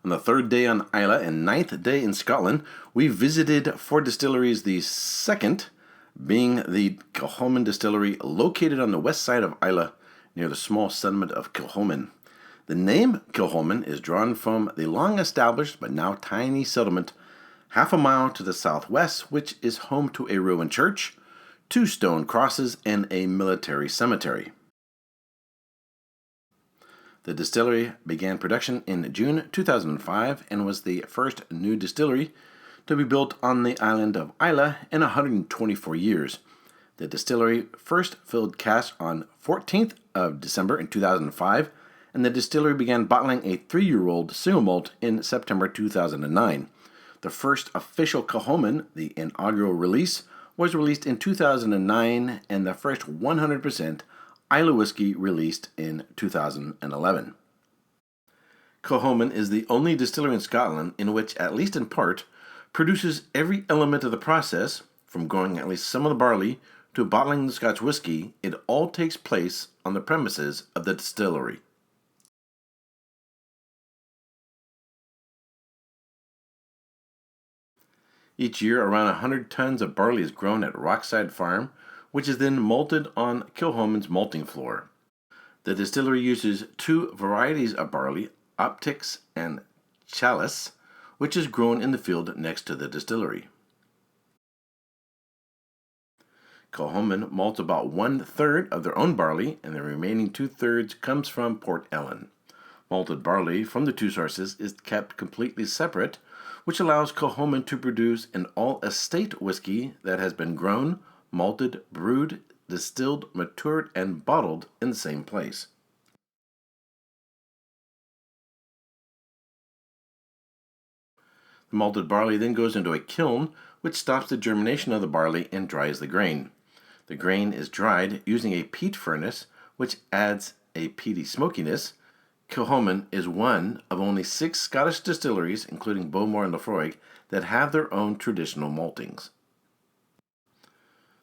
On the third day on Islay and ninth day in Scotland, we visited four distilleries, the second being the Kilchoman Distillery, located on the west side of Islay near the small settlement of Kilchoman. The name Kilchoman is drawn from the long-established but now tiny settlement half a mile to the southwest, which is home to a ruined church, 2 stone crosses, and a military cemetery. The distillery began production in June 2005 and was the first new distillery to be built on the island of Islay in 124 years. The distillery first filled casks on 14th of December in 2005, and the distillery began bottling a 3-year-old single malt in September 2009. The first official Kilchoman, the inaugural release, was released in 2009, and the first 100% Islay whiskey released in 2011. Kilchoman is the only distillery in Scotland in which, at least in part, produces every element of the process, from growing at least some of the barley to bottling the Scotch whiskey. It all takes place on the premises of the distillery. Each year, around 100 tons of barley is grown at Rockside Farm, which is then malted on Kilchoman's malting floor. The distillery uses 2 varieties of barley, Optics and Chalice, which is grown in the field next to the distillery. Kilchoman malts about 1/3 of their own barley, and the remaining 2/3 comes from Port Ellen. Malted barley from the 2 sources is kept completely separate, which allows Kilchoman to produce an all-estate whiskey that has been grown, malted, brewed, distilled, matured, and bottled in the same place. The malted barley then goes into a kiln, which stops the germination of the barley and dries the grain. The grain is dried using a peat furnace, which adds a peaty smokiness. Kilchoman is one of only 6 Scottish distilleries, including Bowmore and Lefroy, that have their own traditional maltings.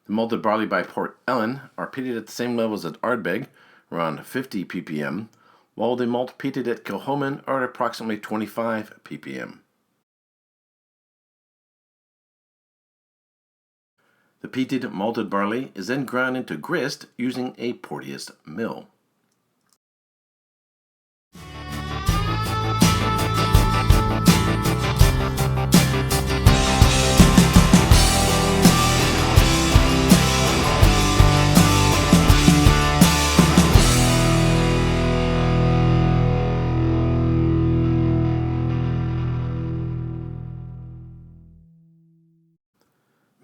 The malted barley by Port Ellen are peated at the same levels as Ardbeg, around 50 ppm, while the malt peated at Kilchoman are at approximately 25 ppm. The peated malted barley is then ground into grist using a Porteous mill.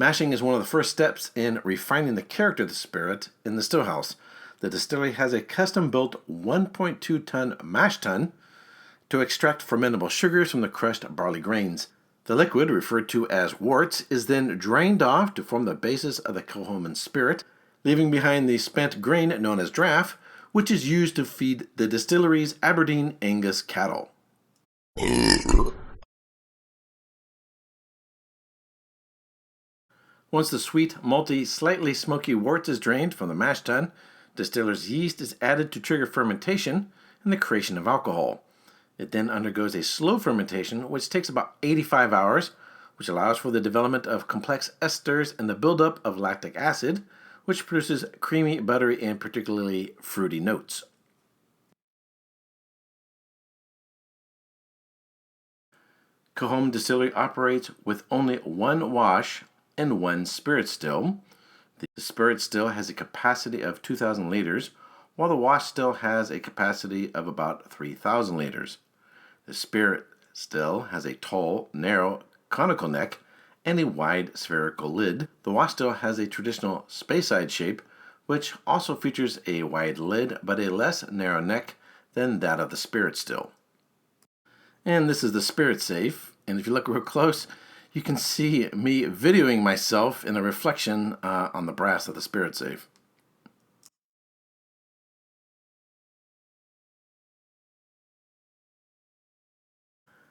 Mashing is one of the first steps in refining the character of the spirit in the stillhouse. The distillery has a custom-built 1.2-ton mash tun to extract fermentable sugars from the crushed barley grains. The liquid, referred to as worts, is then drained off to form the basis of the Kilchoman spirit, leaving behind the spent grain known as draff, which is used to feed the distillery's Aberdeen Angus cattle. Once the sweet, malty, slightly smoky wort is drained from the mash tun, distiller's yeast is added to trigger fermentation and the creation of alcohol. It then undergoes a slow fermentation, which takes about 85 hours, which allows for the development of complex esters and the buildup of lactic acid, which produces creamy, buttery, and particularly fruity notes. Kilchoman Distillery operates with only 1 wash and 1 spirit still. The spirit still has a capacity of 2,000 liters, while the wash still has a capacity of about 3,000 liters. The spirit still has a tall, narrow, conical neck and a wide spherical lid. The wash still has a traditional Speyside shape, which also features a wide lid but a less narrow neck than that of the spirit still. And this is the spirit safe, and if you look real close, you can see me videoing myself in a reflection on the brass of the spirit safe.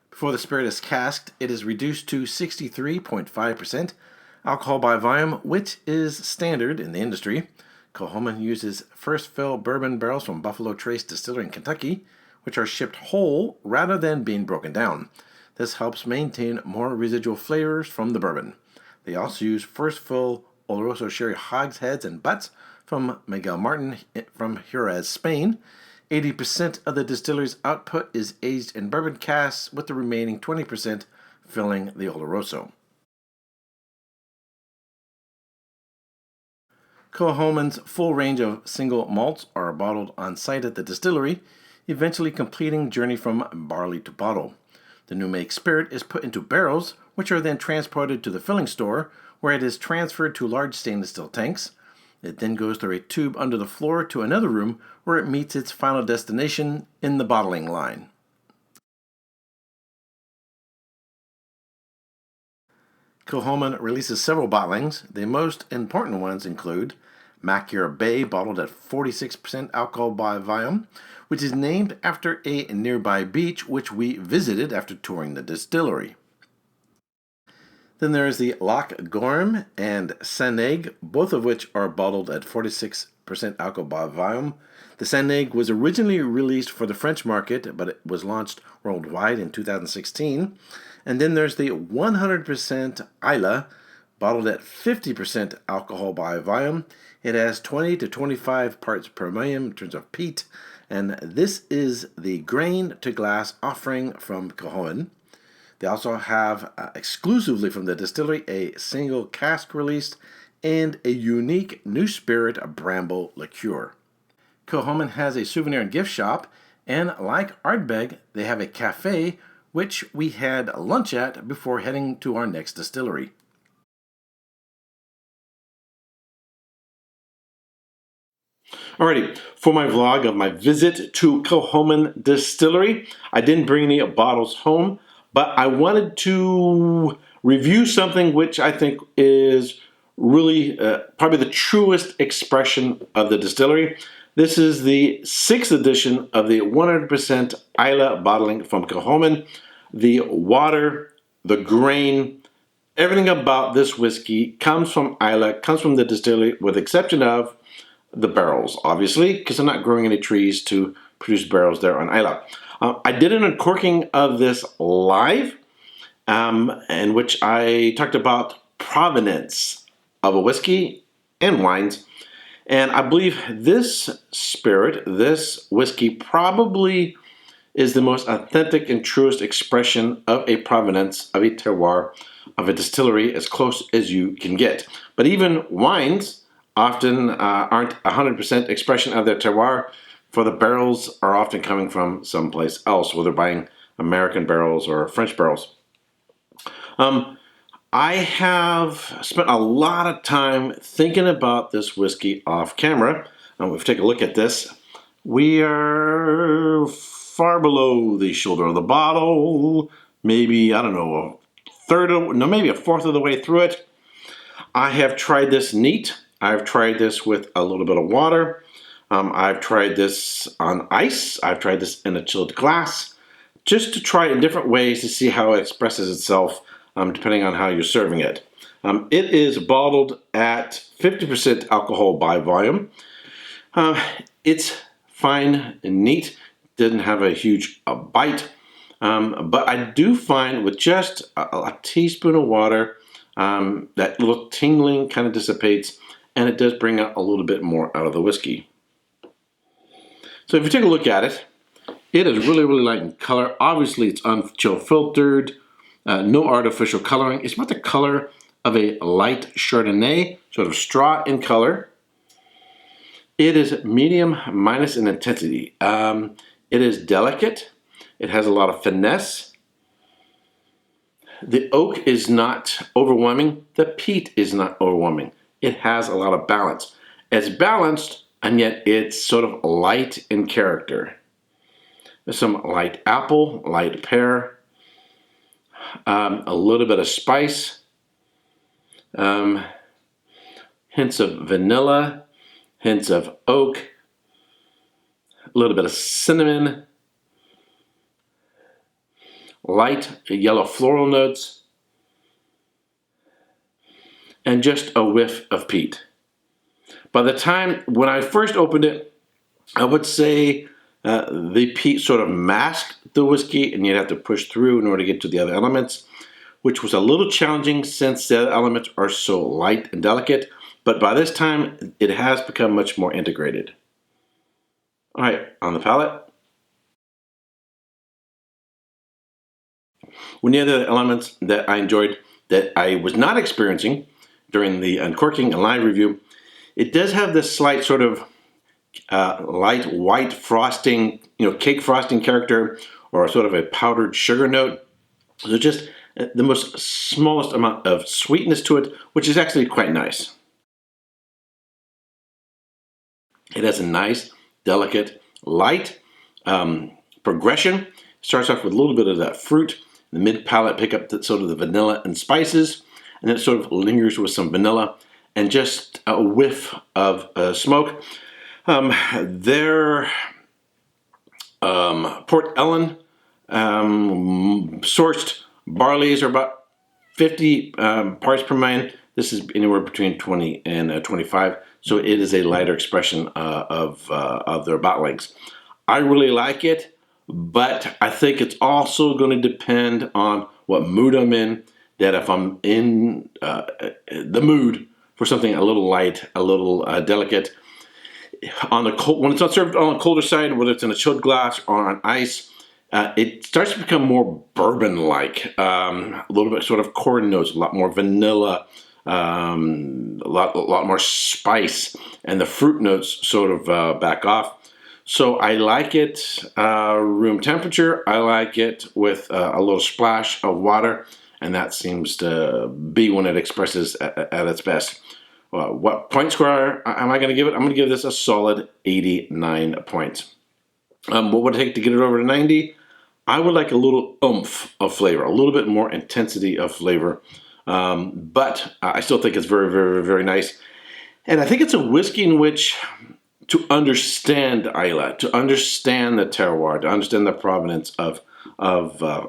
Before the spirit is casked, it is reduced to 63.5% alcohol by volume, which is standard in the industry. Kilchoman uses first fill bourbon barrels from Buffalo Trace Distillery in Kentucky, which are shipped whole rather than being broken down. This helps maintain more residual flavors from the bourbon. They also use first fill Oloroso sherry hogsheads and butts from Miguel Martin from Jerez, Spain. 80% of the distillery's output is aged in bourbon casks, with the remaining 20% filling the Oloroso. Kilchoman's full range of single malts are bottled on site at the distillery, eventually completing the journey from barley to bottle. The new make spirit is put into barrels, which are then transported to the filling store, where it is transferred to large stainless steel tanks. It then goes through a tube under the floor to another room, where it meets its final destination in the bottling line. Kilchoman releases several bottlings. The most important ones include Mackay Bay, bottled at 46% alcohol by volume, which is named after a nearby beach which we visited after touring the distillery. Then there is the Loch Gorm and Saint-Egg, both of which are bottled at 46% alcohol by volume. The Saint-Egg was originally released for the French market, but it was launched worldwide in 2016. And then there's the 100% Islay, bottled at 50% alcohol by volume. It has 20 to 25 parts per million in terms of peat, and this is the grain to glass offering from Kilchoman. They also have, exclusively from the distillery, a single cask release and a unique new spirit bramble liqueur. Kilchoman has a souvenir and gift shop, and like Ardbeg, they have a cafe, which we had lunch at before heading to our next distillery. Alrighty, for my vlog of my visit to Kilchoman Distillery, I didn't bring any bottles home, but I wanted to review something which I think is really probably the truest expression of the distillery. This is the 6th edition of the 100% Islay bottling from Kilchoman. The water, the grain, everything about this whiskey comes from Islay, comes from the distillery, with the exception of the barrels, obviously, because they're not growing any trees to produce barrels there on Islay. I did an uncorking of this live, in which I talked about provenance of a whiskey and wines. And I believe this spirit, this whiskey, probably is the most authentic and truest expression of a provenance, of a terroir, of a distillery, as close as you can get. But even wines often aren't 100% expression of their terroir, for the barrels are often coming from someplace else, whether buying American barrels or French barrels. I have spent a lot of time thinking about this whiskey off camera. If we take a look at this, we are far below the shoulder of the bottle, maybe, I don't know, maybe a fourth of the way through it. I have tried this neat. I've tried this with a little bit of water. I've tried this on ice. I've tried this in a chilled glass, just to try it in different ways to see how it expresses itself, depending on how you're serving it. It is bottled at 50% alcohol by volume. It's fine and neat. Didn't have a huge bite, but I do find with just a teaspoon of water, that little tingling kind of dissipates, and it does bring out a little bit more out of the whiskey. So if you take a look at it, it is really, really light in color. Obviously, it's unchill filtered, no artificial coloring. It's about the color of a light Chardonnay, sort of straw in color. It is medium minus in intensity. It is delicate. It has a lot of finesse. The oak is not overwhelming. The peat is not overwhelming. It has a lot of balance. It's balanced, and yet it's sort of light in character. There's some light apple, light pear, a little bit of spice, hints of vanilla, hints of oak, a little bit of cinnamon, light yellow floral notes, and just a whiff of peat. By the time, when I first opened it, I would say the peat sort of masked the whiskey, and you'd have to push through in order to get to the other elements, which was a little challenging since the other elements are so light and delicate. But by this time, it has become much more integrated. All right, on the palate. One of the other elements that I enjoyed that I was not experiencing during the uncorking and live review, it does have this slight sort of light white frosting, cake frosting character, or sort of a powdered sugar note. So just the most smallest amount of sweetness to it, which is actually quite nice. It has a nice, delicate, light progression. Starts off with a little bit of that fruit. The mid palate pick up sort of the vanilla and spices, and then it sort of lingers with some vanilla and just a whiff of smoke. Their Port Ellen sourced barleys are about 50 parts per million. This is anywhere between 20 and 25, so it is a lighter expression of their bottlings. I really like it, but I think it's also going to depend on what mood I'm in. That if I'm in the mood for something a little light, a little delicate, on the cold, when it's not served on the colder side, whether it's in a chilled glass or on ice, it starts to become more bourbon-like. A little bit sort of corn notes, a lot more vanilla, a lot more spice, and the fruit notes sort of back off. So I like it room temperature. I like it with a little splash of water, and that seems to be when it expresses at its best. What point score am I going to give it? I'm going to give this a solid 89 points. What would it take to get it over to 90? I would like a little oomph of flavor, a little bit more intensity of flavor. But I still think it's very, very, very nice. And I think it's a whiskey in which to understand Islay, to understand the terroir, to understand the provenance of Islay,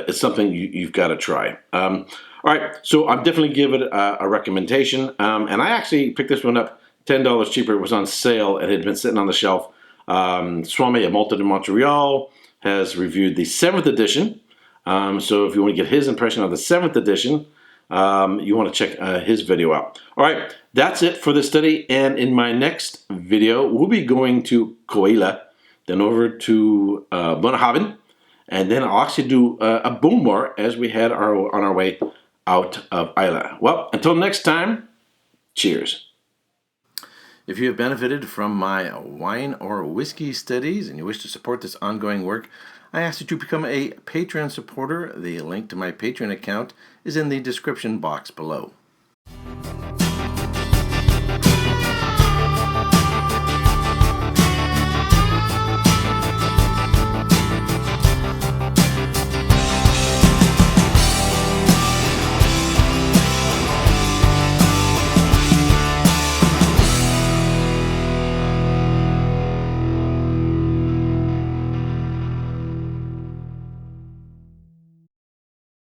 is something you've got to try. All right, so I'm definitely give it a recommendation. And I actually picked this one up $10 cheaper. It was on sale. It had been sitting on the shelf. Swami, a malted in Montreal, has reviewed the 7th edition. So if you want to get his impression of the 7th edition, you want to check his video out. All right, that's it for this study. And in my next video, we'll be going to Coila, then over to Bunnahabhain, and then I'll actually do a Bowmore as we head on our way out of Islay. Well, until next time, cheers. If you have benefited from my wine or whiskey studies and you wish to support this ongoing work, I ask that you become a Patreon supporter. The link to my Patreon account is in the description box below.